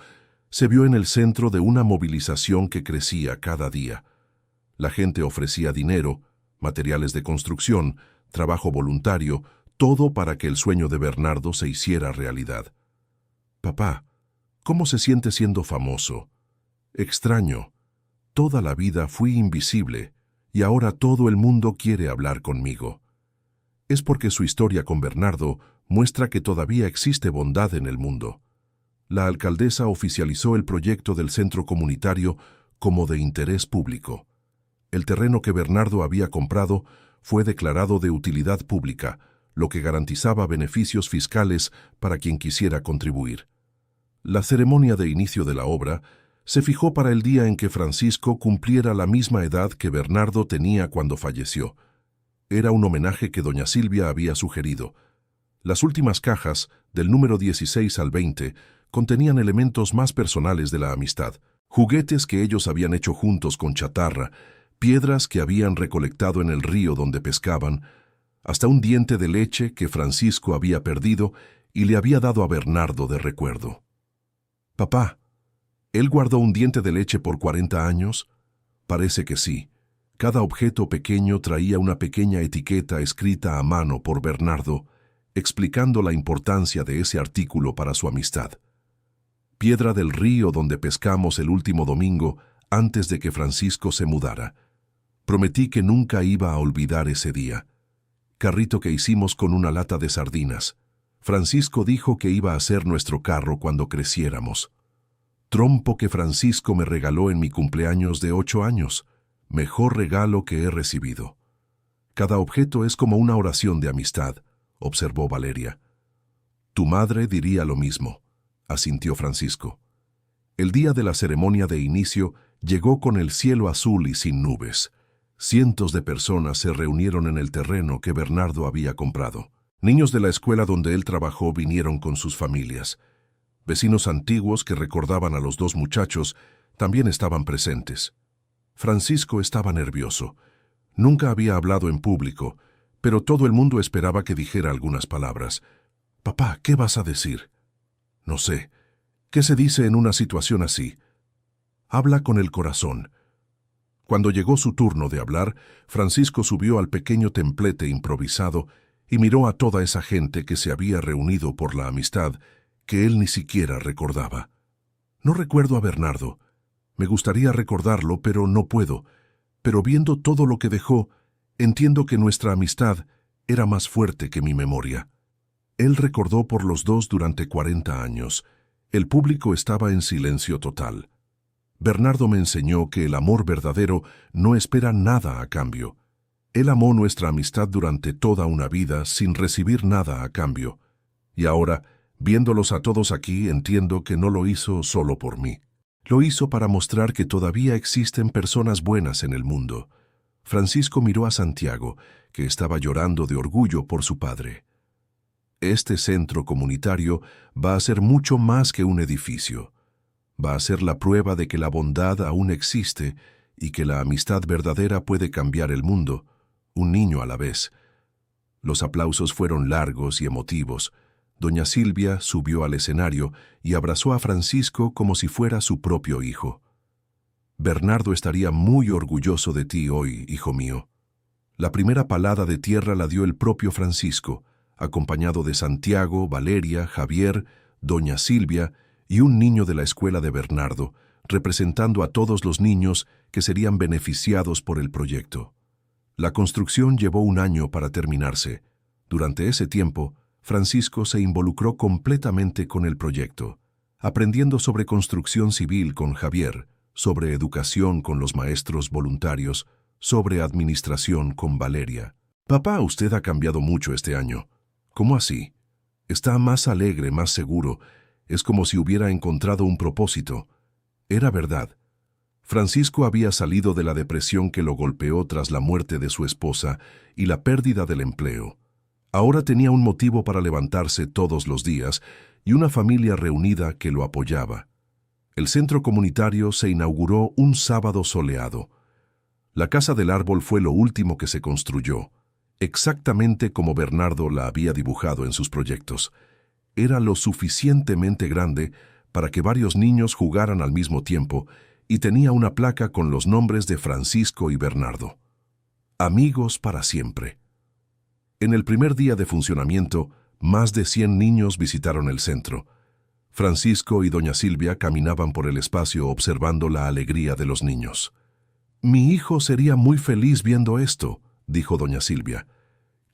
se vio en el centro de una movilización que crecía cada día. La gente ofrecía dinero, materiales de construcción, trabajo voluntario, todo para que el sueño de Bernardo se hiciera realidad. Papá, ¿cómo se siente siendo famoso? Extraño. Toda la vida fui invisible y ahora todo el mundo quiere hablar conmigo. Es porque su historia con Bernardo muestra que todavía existe bondad en el mundo. La alcaldesa oficializó el proyecto del centro comunitario como de interés público. El terreno que Bernardo había comprado fue declarado de utilidad pública, lo que garantizaba beneficios fiscales para quien quisiera contribuir. La ceremonia de inicio de la obra se fijó para el día en que Francisco cumpliera la misma edad que Bernardo tenía cuando falleció. Era un homenaje que doña Silvia había sugerido. Las últimas cajas, del número 16 al 20, contenían elementos más personales de la amistad, juguetes que ellos habían hecho juntos con chatarra, piedras que habían recolectado en el río donde pescaban, hasta un diente de leche que Francisco había perdido y le había dado a Bernardo de recuerdo. Papá, ¿él guardó un diente de leche por 40 años? Parece que sí. Cada objeto pequeño traía una pequeña etiqueta escrita a mano por Bernardo, explicando la importancia de ese artículo para su amistad. Piedra del río donde pescamos el último domingo antes de que Francisco se mudara. Prometí que nunca iba a olvidar ese día. Carrito que hicimos con una lata de sardinas. Francisco dijo que iba a ser nuestro carro cuando creciéramos. Trompo que Francisco me regaló en mi cumpleaños de 8 años. Mejor regalo que he recibido. Cada objeto es como una oración de amistad, observó Valeria. Tu madre diría lo mismo, asintió Francisco. El día de la ceremonia de inicio llegó con el cielo azul y sin nubes. Cientos de personas se reunieron en el terreno que Bernardo había comprado. Niños de la escuela donde él trabajó vinieron con sus familias. Vecinos antiguos que recordaban a los 2 muchachos también estaban presentes. Francisco estaba nervioso. Nunca había hablado en público, pero todo el mundo esperaba que dijera algunas palabras. Papá, ¿qué vas a decir? No sé. ¿Qué se dice en una situación así? Habla con el corazón. Cuando llegó su turno de hablar, Francisco subió al pequeño templete improvisado y miró a toda esa gente que se había reunido por la amistad que él ni siquiera recordaba. No recuerdo a Bernardo. Me gustaría recordarlo, pero no puedo. Pero viendo todo lo que dejó, entiendo que nuestra amistad era más fuerte que mi memoria. Él recordó por los 2 durante 40 años. El público estaba en silencio total. Bernardo me enseñó que el amor verdadero no espera nada a cambio. Él amó nuestra amistad durante toda una vida sin recibir nada a cambio. Y ahora, viéndolos a todos aquí, entiendo que no lo hizo solo por mí. Lo hizo para mostrar que todavía existen personas buenas en el mundo. Francisco miró a Santiago, que estaba llorando de orgullo por su padre. Este centro comunitario va a ser mucho más que un edificio. Va a ser la prueba de que la bondad aún existe y que la amistad verdadera puede cambiar el mundo, un niño a la vez. Los aplausos fueron largos y emotivos. Doña Silvia subió al escenario y abrazó a Francisco como si fuera su propio hijo. Bernardo estaría muy orgulloso de ti hoy, hijo mío. La primera palada de tierra la dio el propio Francisco, acompañado de Santiago, Valeria, Javier, Doña Silvia y un niño de la escuela de Bernardo, representando a todos los niños que serían beneficiados por el proyecto. La construcción llevó un año para terminarse. Durante ese tiempo, Francisco se involucró completamente con el proyecto, aprendiendo sobre construcción civil con Javier, sobre educación con los maestros voluntarios, sobre administración con Valeria. Papá, usted ha cambiado mucho este año. ¿Cómo así? Está más alegre, más seguro. Es como si hubiera encontrado un propósito. Era verdad. Francisco había salido de la depresión que lo golpeó tras la muerte de su esposa y la pérdida del empleo. Ahora tenía un motivo para levantarse todos los días y una familia reunida que lo apoyaba. El centro comunitario se inauguró un sábado soleado. La casa del árbol fue lo último que se construyó, exactamente como Bernardo la había dibujado en sus proyectos. Era lo suficientemente grande para que varios niños jugaran al mismo tiempo y tenía una placa con los nombres de Francisco y Bernardo. Amigos para siempre. En el primer día de funcionamiento, más de 100 niños visitaron el centro. Francisco y doña Silvia caminaban por el espacio observando la alegría de los niños. «Mi hijo sería muy feliz viendo esto», dijo doña Silvia.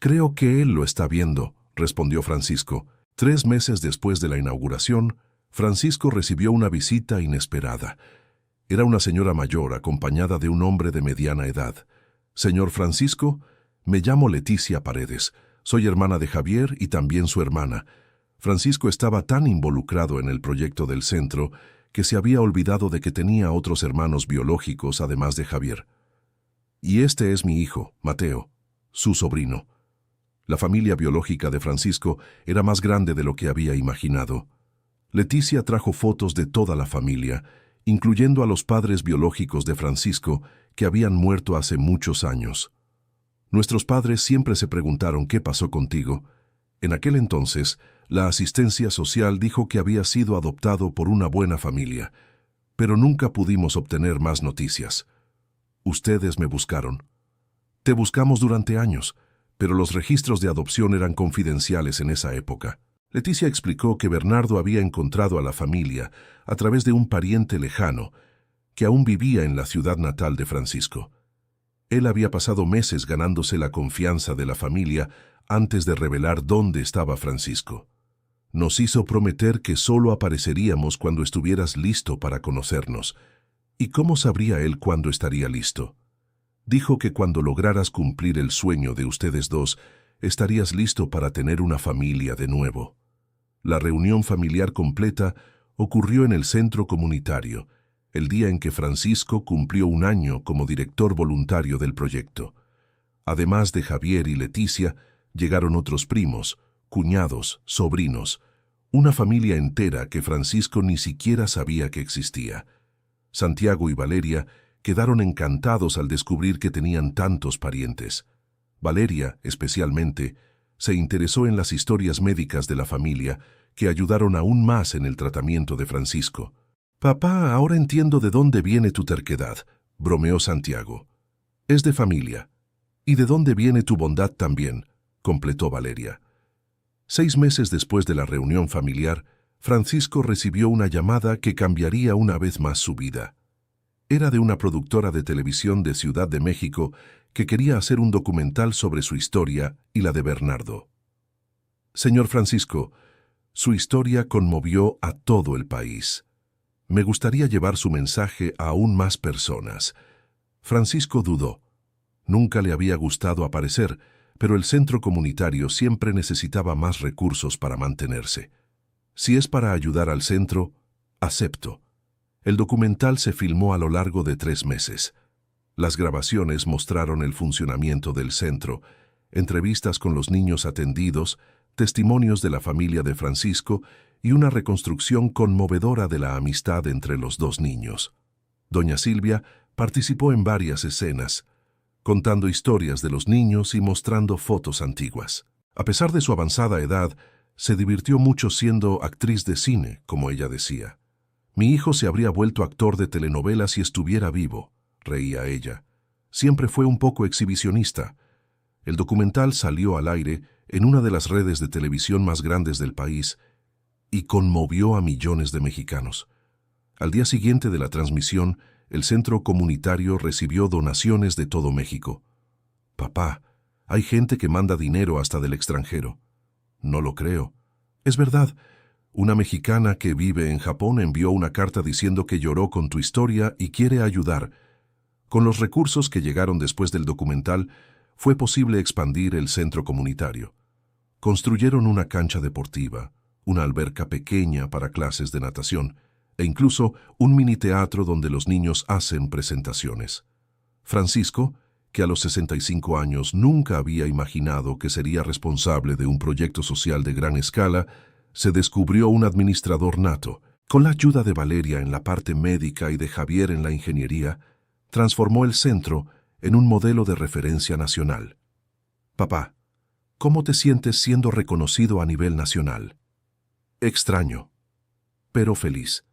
«Creo que él lo está viendo», respondió Francisco. 3 meses después de la inauguración, Francisco recibió una visita inesperada. Era una señora mayor acompañada de un hombre de mediana edad. «Señor Francisco, me llamo Leticia Paredes. Soy hermana de Javier y también su hermana». Francisco estaba tan involucrado en el proyecto del centro que se había olvidado de que tenía otros hermanos biológicos además de Javier. «Y este es mi hijo, Mateo, su sobrino». La familia biológica de Francisco era más grande de lo que había imaginado. Leticia trajo fotos de toda la familia, incluyendo a los padres biológicos de Francisco, que habían muerto hace muchos años. «Nuestros padres siempre se preguntaron qué pasó contigo. En aquel entonces, la asistencia social dijo que había sido adoptado por una buena familia, pero nunca pudimos obtener más noticias. Ustedes me buscaron. Te buscamos durante años, pero los registros de adopción eran confidenciales en esa época». Leticia explicó que Bernardo había encontrado a la familia a través de un pariente lejano que aún vivía en la ciudad natal de Francisco. Él había pasado meses ganándose la confianza de la familia antes de revelar dónde estaba Francisco. «Nos hizo prometer que solo apareceríamos cuando estuvieras listo para conocernos. ¿Y cómo sabría él cuándo estaría listo? Dijo que cuando lograras cumplir el sueño de ustedes dos, estarías listo para tener una familia de nuevo». La reunión familiar completa ocurrió en el centro comunitario, el día en que Francisco cumplió 1 año como director voluntario del proyecto. Además de Javier y Leticia, llegaron otros primos, cuñados, sobrinos, una familia entera que Francisco ni siquiera sabía que existía. Santiago y Valeria quedaron encantados al descubrir que tenían tantos parientes. Valeria, especialmente, se interesó en las historias médicas de la familia, que ayudaron aún más en el tratamiento de Francisco. «Papá, ahora entiendo de dónde viene tu terquedad», bromeó Santiago. «Es de familia. ¿Y de dónde viene tu bondad también?», completó Valeria. 6 meses después de la reunión familiar, Francisco recibió una llamada que cambiaría una vez más su vida. Era de una productora de televisión de Ciudad de México que quería hacer un documental sobre su historia y la de Bernardo. «Señor Francisco, su historia conmovió a todo el país. Me gustaría llevar su mensaje a aún más personas». Francisco dudó. Nunca le había gustado aparecer, pero el centro comunitario siempre necesitaba más recursos para mantenerse. «Si es para ayudar al centro, acepto». El documental se filmó a lo largo de 3 meses. Las grabaciones mostraron el funcionamiento del centro, entrevistas con los niños atendidos, testimonios de la familia de Francisco y una reconstrucción conmovedora de la amistad entre los 2 niños. Doña Silvia participó en varias escenas, contando historias de los niños y mostrando fotos antiguas. A pesar de su avanzada edad, Se divirtió mucho siendo actriz de cine, como ella decía. Mi hijo se habría vuelto actor de telenovelas si estuviera vivo, reía ella. Siempre fue un poco exhibicionista. El documental salió al aire en una de las redes de televisión más grandes del país y conmovió a millones de mexicanos. Al día siguiente de la transmisión, el centro comunitario recibió donaciones de todo México. Papá, hay gente que manda dinero hasta del extranjero. No lo creo. Es verdad. Una mexicana que vive en Japón envió una carta diciendo que lloró con tu historia y quiere ayudar. Con los recursos que llegaron después del documental, fue posible expandir el centro comunitario. Construyeron una cancha deportiva, una alberca pequeña para clases de natación e incluso un mini teatro donde los niños hacen presentaciones. Francisco, que a los 65 años nunca había imaginado que sería responsable de un proyecto social de gran escala, se descubrió un administrador nato. Con la ayuda de Valeria en la parte médica y de Javier en la ingeniería, transformó el centro en un modelo de referencia nacional. Papá, ¿cómo te sientes siendo reconocido a nivel nacional? Extraño, pero feliz,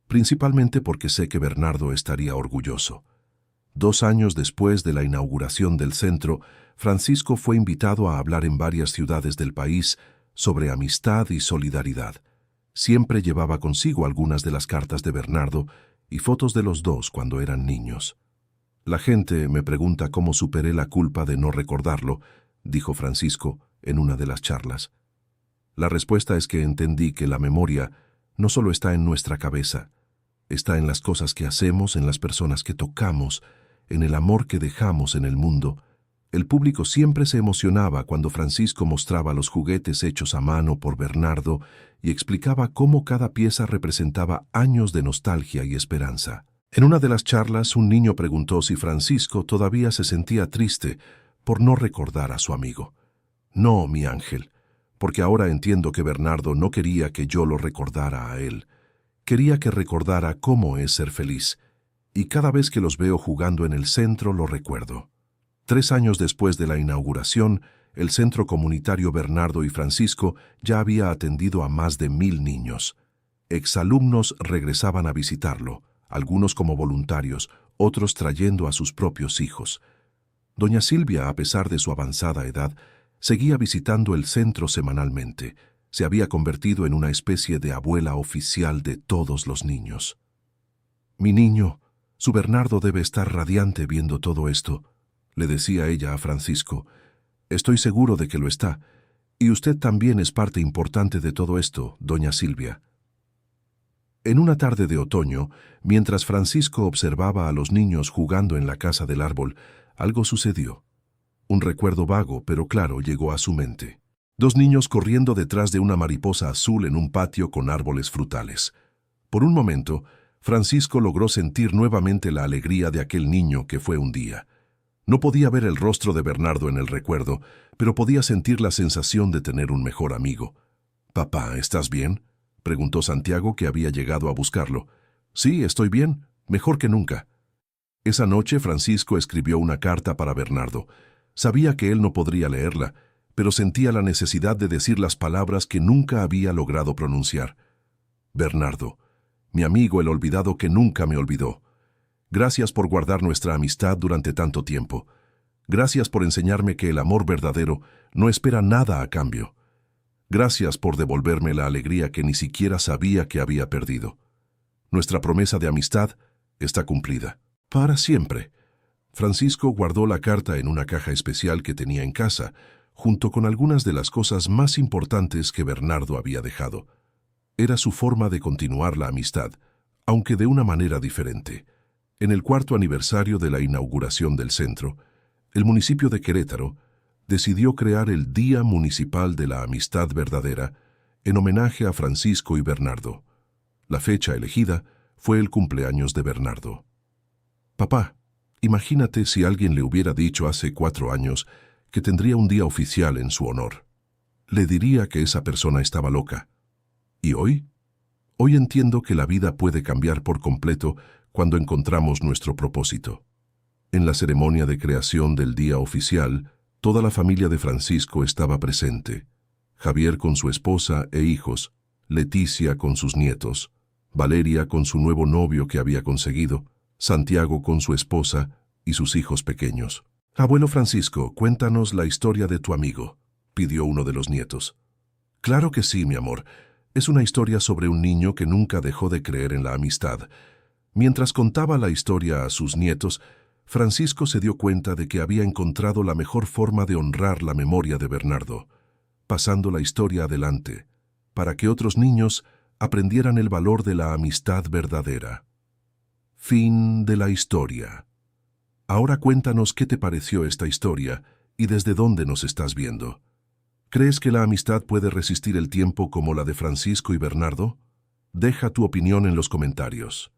principalmente porque sé que Bernardo estaría orgulloso. 2 años después de la inauguración del centro, Francisco fue invitado a hablar en varias ciudades del país sobre amistad y solidaridad. Siempre llevaba consigo algunas de las cartas de Bernardo y fotos de los dos cuando eran niños. La gente me pregunta cómo superé la culpa de no recordarlo, dijo Francisco en una de las charlas. La respuesta es que entendí que la memoria no solo está en nuestra cabeza, está en las cosas que hacemos, en las personas que tocamos, en el amor que dejamos en el mundo. El público siempre se emocionaba cuando Francisco mostraba los juguetes hechos a mano por Bernardo y explicaba cómo cada pieza representaba años de nostalgia y esperanza. En una de las charlas, un niño preguntó si Francisco todavía se sentía triste por no recordar a su amigo. No, mi ángel, porque ahora entiendo que Bernardo no quería que yo lo recordara a él. Quería que recordara cómo es ser feliz, y cada vez que los veo jugando en el centro lo recuerdo. 3 años después de la inauguración, el Centro Comunitario Bernardo y Francisco ya había atendido a más de 1000 niños. Exalumnos regresaban a visitarlo, algunos como voluntarios, otros trayendo a sus propios hijos. Doña Silvia, a pesar de su avanzada edad, seguía visitando el centro semanalmente. Se había convertido en una especie de abuela oficial de todos los niños. Mi niño, su Bernardo debe estar radiante viendo todo esto, le decía ella a Francisco. Estoy seguro de que lo está, y usted también es parte importante de todo esto, doña Silvia. En una tarde de otoño, mientras Francisco observaba a los niños jugando en la casa del árbol, algo sucedió. Un recuerdo vago, pero claro, llegó a su mente. 2 niños corriendo detrás de una mariposa azul en un patio con árboles frutales. Por un momento, Francisco logró sentir nuevamente la alegría de aquel niño que fue un día. No podía ver el rostro de Bernardo en el recuerdo, pero podía sentir la sensación de tener un mejor amigo. «Papá, ¿estás bien?», preguntó Santiago, que había llegado a buscarlo. «Sí, estoy bien, mejor que nunca». Esa noche Francisco escribió una carta para Bernardo. Sabía que él no podría leerla, pero sentía la necesidad de decir las palabras que nunca había logrado pronunciar. «Bernardo, mi amigo el olvidado que nunca me olvidó. Gracias por guardar nuestra amistad durante tanto tiempo. Gracias por enseñarme que el amor verdadero no espera nada a cambio. Gracias por devolverme la alegría que ni siquiera sabía que había perdido. Nuestra promesa de amistad está cumplida. Para siempre». Francisco guardó la carta en una caja especial que tenía en casa, junto con algunas de las cosas más importantes que Bernardo había dejado. Era su forma de continuar la amistad, aunque de una manera diferente. En el 4º aniversario de la inauguración del centro, el municipio de Querétaro decidió crear el Día Municipal de la Amistad Verdadera en homenaje a Francisco y Bernardo. La fecha elegida fue el cumpleaños de Bernardo. «Papá, imagínate si alguien le hubiera dicho hace 4 años que tendría un día oficial en su honor. Le diría que esa persona estaba loca. ¿Y hoy? Hoy entiendo que la vida puede cambiar por completo cuando encontramos nuestro propósito». En la ceremonia de creación del día oficial, toda la familia de Francisco estaba presente. Javier con su esposa e hijos, Leticia con sus nietos, Valeria con su nuevo novio que había conseguido, Santiago con su esposa y sus hijos pequeños. «Abuelo Francisco, cuéntanos la historia de tu amigo», pidió uno de los nietos. «Claro que sí, mi amor. Es una historia sobre un niño que nunca dejó de creer en la amistad». Mientras contaba la historia a sus nietos, Francisco se dio cuenta de que había encontrado la mejor forma de honrar la memoria de Bernardo, pasando la historia adelante, para que otros niños aprendieran el valor de la amistad verdadera. Fin de la historia. Ahora cuéntanos qué te pareció esta historia y desde dónde nos estás viendo. ¿Crees que la amistad puede resistir el tiempo como la de Francisco y Bernardo? Deja tu opinión en los comentarios.